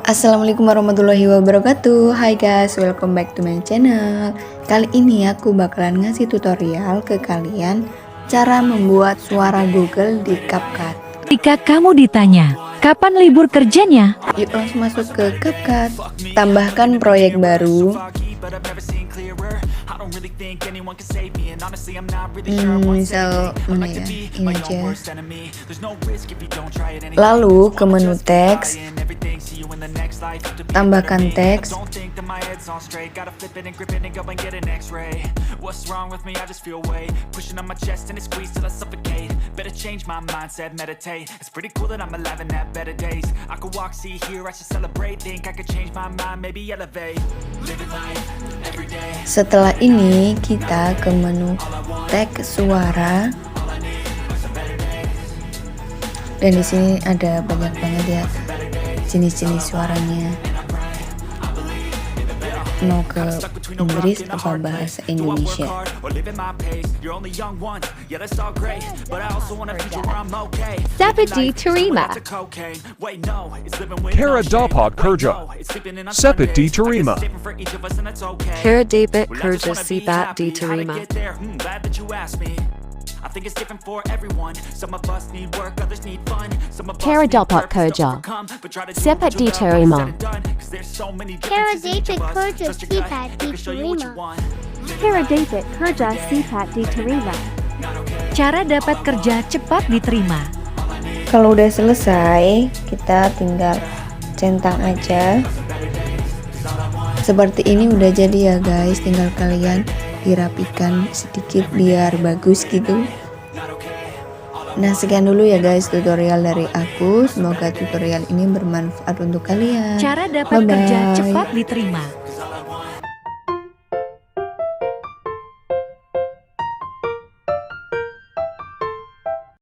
Assalamualaikum warahmatullahi wabarakatuh. Hai guys, welcome back to my channel. Kali ini aku bakalan ngasih tutorial ke kalian cara membuat suara Google di Capcut. Jika kamu ditanya, kapan libur kerjanya? Yuk langsung masuk ke Capcut. Tambahkan proyek baru. Misal mana ya? Ini aja. Lalu ke menu teks. Tambahkan teks. Setelah ini kita ke menu teks suara. Dan di sini ada banyak banget ya jenis-jenis suaranya. Mau ke Inggris apa bahasa Indonesia? Dapat diterima. Cara dapat kerja. Sepat diterima. Cara dapat kerja sipat diterima. Cara dapat kerja. Sepat diterima. Cara dapat kerja sipat diterima. Cara dapat kerja sipat diterima. Cara dapat kerja cepat diterima. Kalau udah selesai, kita tinggal centang aja. Seperti ini udah jadi ya guys, tinggal kalian dirapikan sedikit biar bagus gitu. Nah sekian dulu ya guys tutorial dari aku. Semoga tutorial ini bermanfaat untuk kalian. Cara dapat kerja cepat diterima.